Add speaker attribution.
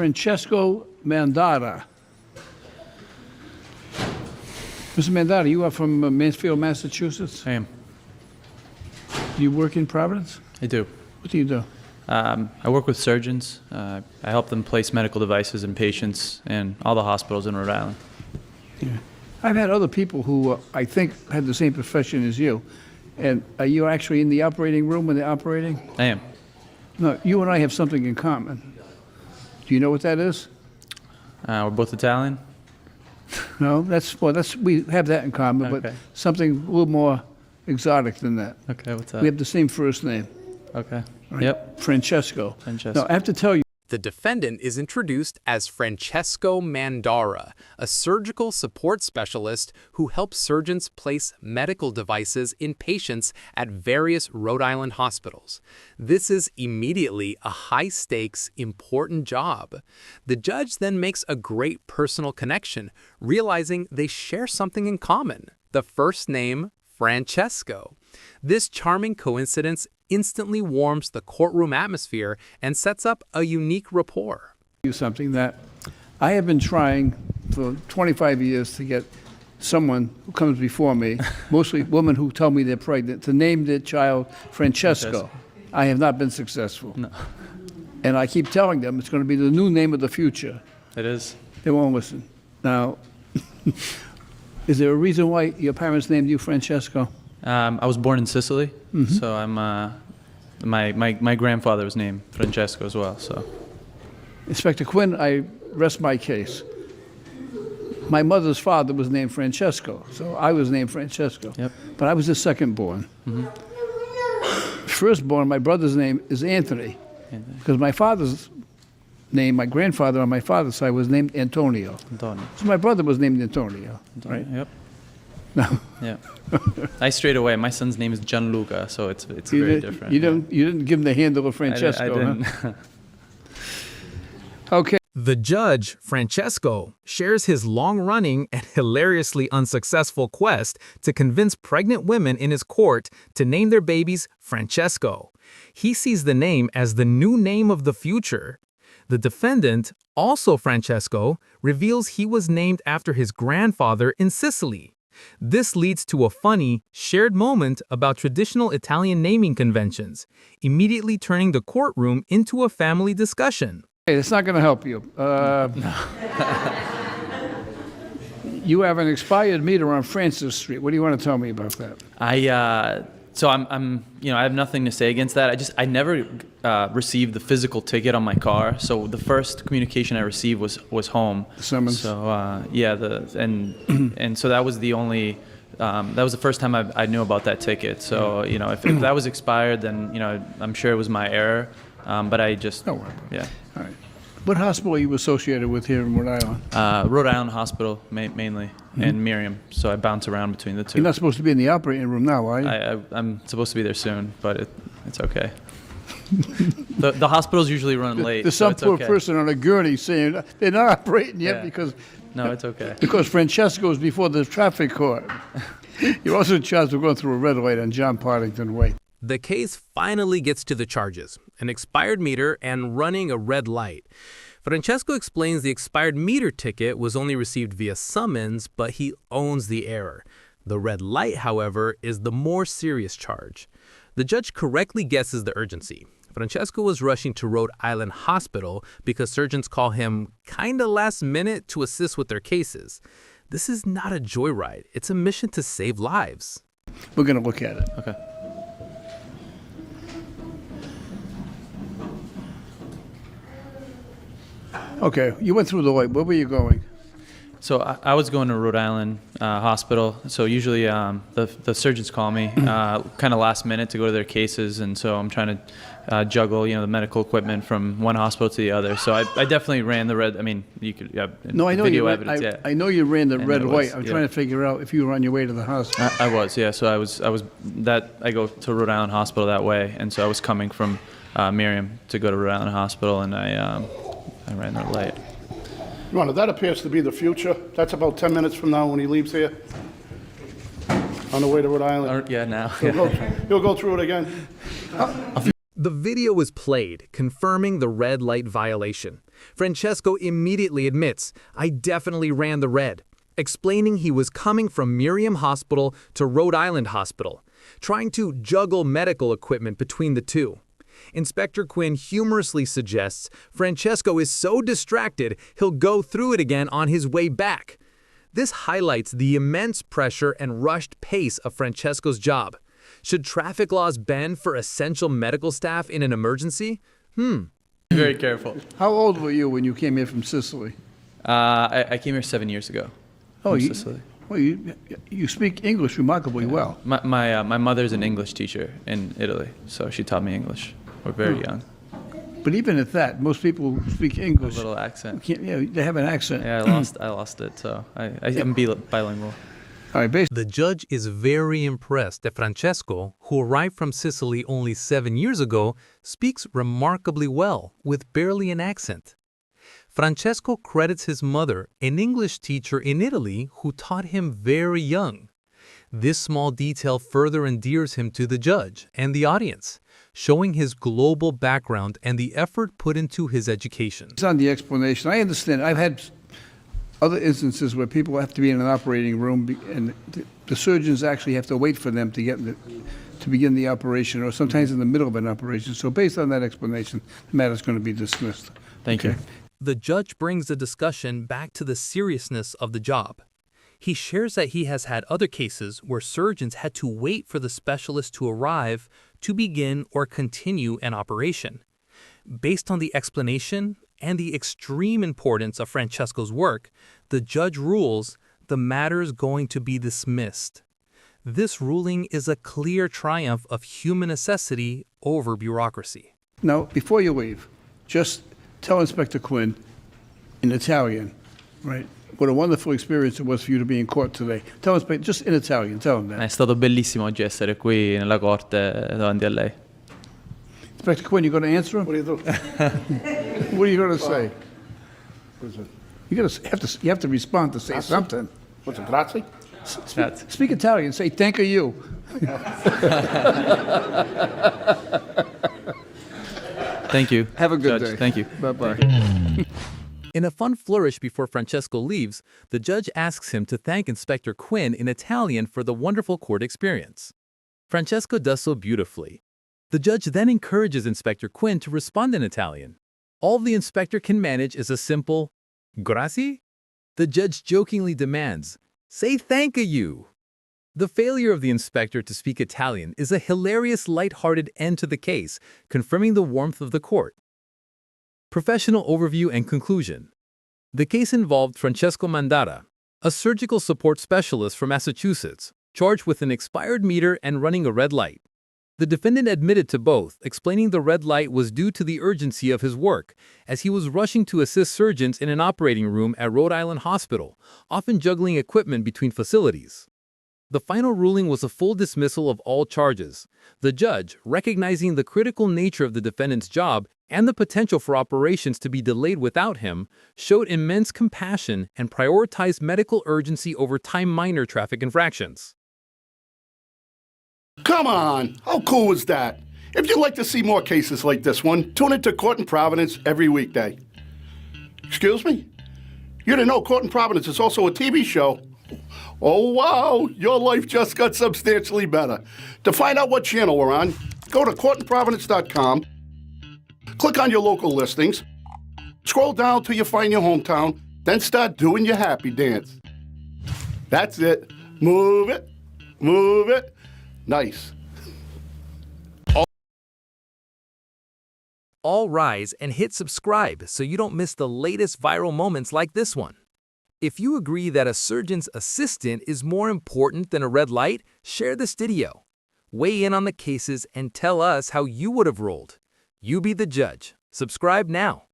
Speaker 1: Francesco Mandara. Mr. Mandara, you are from Mansfield, Massachusetts?
Speaker 2: I am.
Speaker 1: Do you work in Providence?
Speaker 2: I do.
Speaker 1: What do you do?
Speaker 2: I work with surgeons. I help them place medical devices in patients in all the hospitals in Rhode Island.
Speaker 1: Yeah. I've had other people who I think had the same profession as you. And are you actually in the operating room when they're operating?
Speaker 2: I am.
Speaker 1: No, you and I have something in common. Do you know what that is?
Speaker 2: We're both Italian.
Speaker 1: No, we have that in common, but
Speaker 2: Okay.
Speaker 1: something a little more exotic than that.
Speaker 2: Okay, what's that?
Speaker 1: We have the same first name.
Speaker 2: Okay.
Speaker 1: Right?
Speaker 2: Yep.
Speaker 1: Francesco.
Speaker 2: Francesco.
Speaker 1: Now, I have to tell you,
Speaker 3: The defendant is introduced as Francesco Mandara, a surgical support specialist who helps surgeons place medical devices in patients at various Rhode Island hospitals. This is immediately a high-stakes, important job. The judge then makes a great personal connection, realizing they share something in common, the first name, Francesco. This charming coincidence instantly warms the courtroom atmosphere and sets up a unique rapport.
Speaker 1: something that I have been trying for 25 years to get someone who comes before me, mostly women who tell me they're pregnant, to name their child Francesco. I have not been successful.
Speaker 2: No.
Speaker 1: And I keep telling them it's going to be the new name of the future.
Speaker 2: It is.
Speaker 1: They won't listen. Now, is there a reason why your parents named you Francesco?
Speaker 2: I was born in Sicily, so I'm. My grandfather was named Francesco as well. So.
Speaker 1: Inspector Quinn, I rest my case. My mother's father was named Francesco, so I was named Francesco.
Speaker 2: Yep.
Speaker 1: But I was the second born. Firstborn, my brother's name is Anthony, because my father's name, my grandfather on my father's side was named Antonio.
Speaker 2: Antonio.
Speaker 1: So my brother was named Antonio, right?
Speaker 2: Yep.
Speaker 1: No.
Speaker 2: Yeah. I strayed away. My son's name is Gianluca, so it's very different.
Speaker 1: You didn't give him the handle of Francesco,
Speaker 2: I didn't.
Speaker 1: huh? Okay.
Speaker 3: The judge, Francesco, shares his long-running and hilariously unsuccessful quest to convince pregnant women in his court to name their babies Francesco. He sees the name as the new name of the future. The defendant, also Francesco, reveals he was named after his grandfather in Sicily. This leads to a funny, shared moment about traditional Italian naming conventions, immediately turning the courtroom into a family discussion.
Speaker 1: Hey, it's not going to help you. You have an expired meter on Francis Street. What do you want to tell me about that?
Speaker 2: I'm I have nothing to say against that. I never received the physical ticket on my car. So the first communication I received was home.
Speaker 1: The summons.
Speaker 2: So and so that was the only. That was the first time I knew about that ticket. So if that was expired, then I'm sure it was my error. But I just
Speaker 1: Don't worry about it.
Speaker 2: Yeah.
Speaker 1: All right. What hospital are you associated with here in Rhode Island?
Speaker 2: Rhode Island Hospital mainly, and Miriam. So I bounce around between the two.
Speaker 1: You're not supposed to be in the operating room now, are you?
Speaker 2: I'm supposed to be there soon, but it's okay. the hospitals usually run late.
Speaker 1: There's
Speaker 2: so
Speaker 1: some
Speaker 2: it's
Speaker 1: poor
Speaker 2: okay.
Speaker 1: person on a gurney saying they're not operating yet
Speaker 2: Yeah.
Speaker 1: because
Speaker 2: It's okay.
Speaker 1: Francesco's before the traffic court. You're also charged with going through a red light on John Partington Way.
Speaker 3: The case finally gets to the charges, an expired meter and running a red light. Francesco explains the expired meter ticket was only received via summons, but he owns the error. The red light, however, is the more serious charge. The judge correctly guesses the urgency. Francesco was rushing to Rhode Island Hospital because surgeons call him kinda last minute to assist with their cases. This is not a joyride. It's a mission to save lives.
Speaker 1: We're going to look at it.
Speaker 2: Okay.
Speaker 1: Okay, you went through the light. Where were you going?
Speaker 2: So I was going to Rhode Island Hospital. So usually the surgeons call me kind of last minute to go to their cases, and so I'm trying to juggle the medical equipment from one hospital to the other. So I definitely ran the red. I mean, you could
Speaker 1: No, I know
Speaker 2: video
Speaker 1: you ran,
Speaker 2: evidence. Yeah.
Speaker 1: I know you ran the
Speaker 2: And
Speaker 1: red
Speaker 2: it
Speaker 1: light.
Speaker 2: was-
Speaker 1: I'm
Speaker 2: yeah.
Speaker 1: trying to figure out if you were on your way to the hospital.
Speaker 2: I was, yeah. So I was I go to Rhode Island Hospital that way, and so I was coming from Miriam to go to Rhode Island Hospital, and I ran the light.
Speaker 4: Your Honor, that appears to be the future. That's about 10 minutes from now when he leaves here, on the way to Rhode Island.
Speaker 2: Yeah, now.
Speaker 4: He'll go through it again.
Speaker 3: The video was played, confirming the red light violation. Francesco immediately admits, "I definitely ran the red," explaining he was coming from Miriam Hospital to Rhode Island Hospital, trying to juggle medical equipment between the two. Inspector Quinn humorously suggests Francesco is so distracted he'll go through it again on his way back. This highlights the immense pressure and rushed pace of Francesco's job. Should traffic laws bend for essential medical staff in an emergency?
Speaker 2: Very careful.
Speaker 1: How old were you when you came here from Sicily?
Speaker 2: I came here 7 years ago.
Speaker 1: Oh,
Speaker 2: from
Speaker 1: you,
Speaker 2: Sicily.
Speaker 1: well, you speak English remarkably well.
Speaker 2: My mother's an English teacher in Italy, so she taught me English. We're very young.
Speaker 1: But even at that, most people who speak
Speaker 2: A
Speaker 1: English,
Speaker 2: little accent.
Speaker 1: they have an accent.
Speaker 2: Yeah, I lost it, so I'm bilingual.
Speaker 1: All right, basically,
Speaker 3: The judge is very impressed that Francesco, who arrived from Sicily only 7 years ago, speaks remarkably well, with barely an accent. Francesco credits his mother, an English teacher in Italy who taught him very young. This small detail further endears him to the judge and the audience, showing his global background and the effort put into his education.
Speaker 1: it's on the explanation. I understand. I've had other instances where people have to be in an operating room and the surgeons actually have to wait for them to to begin the operation, or sometimes in the middle of an operation. So based on that explanation, the matter's going to be dismissed.
Speaker 2: Thank you.
Speaker 3: The judge brings the discussion back to the seriousness of the job. He shares that he has had other cases where surgeons had to wait for the specialist to arrive to begin or continue an operation. Based on the explanation and the extreme importance of Francesco's work, the judge rules the matter is going to be dismissed. This ruling is a clear triumph of human necessity over bureaucracy.
Speaker 1: Now, before you leave, just tell Inspector Quinn in Italian, right, what a wonderful experience it was for you to be in court today. Tell Inspector, just in Italian, tell him that.
Speaker 2: È stato bellissimo oggi essere qui nella corte davanti a lei.
Speaker 1: Inspector Quinn, you going to answer him?
Speaker 4: What do you do?
Speaker 1: What are you going to say?
Speaker 4: What is it?
Speaker 1: You have to respond to say something.
Speaker 4: What's it, grazie?
Speaker 2: Grazie.
Speaker 1: Speak Italian, say thank you.
Speaker 2: Thank you.
Speaker 1: Have a good
Speaker 2: Judge.
Speaker 1: day.
Speaker 2: Thank you.
Speaker 1: Bye-bye.
Speaker 3: In a fun flourish before Francesco leaves, the judge asks him to thank Inspector Quinn in Italian for the wonderful court experience. Francesco does so beautifully. The judge then encourages Inspector Quinn to respond in Italian. All the inspector can manage is a simple "Grazie?" The judge jokingly demands, "Say thank you." The failure of the inspector to speak Italian is a hilarious, light-hearted end to the case, confirming the warmth of the court. Professional overview and conclusion. The case involved Francesco Mandara, a surgical support specialist from Massachusetts, charged with an expired meter and running a red light. The defendant admitted to both, explaining the red light was due to the urgency of his work, as he was rushing to assist surgeons in an operating room at Rhode Island Hospital, often juggling equipment between facilities. The final ruling was a full dismissal of all charges. The judge, recognizing the critical nature of the defendant's job and the potential for operations to be delayed without him, showed immense compassion and prioritized medical urgency over minor traffic infractions.
Speaker 4: Come on, how cool is that? If you'd like to see more cases like this one, tune into Court in Providence every weekday. Excuse me? You didn't know Court in Providence is also a TV show? Oh, wow, your life just got substantially better. To find out what channel we're on, go to courtinprovidence.com, click on your local listings, scroll down till you find your hometown, then start doing your happy dance. That's it. Move it, move it. Nice.
Speaker 3: All rise and hit subscribe so you don't miss the latest viral moments like this one. If you agree that a surgeon's assistant is more important than a red light, share this video. Weigh in on the cases and tell us how you would have rolled. You be the judge. Subscribe now.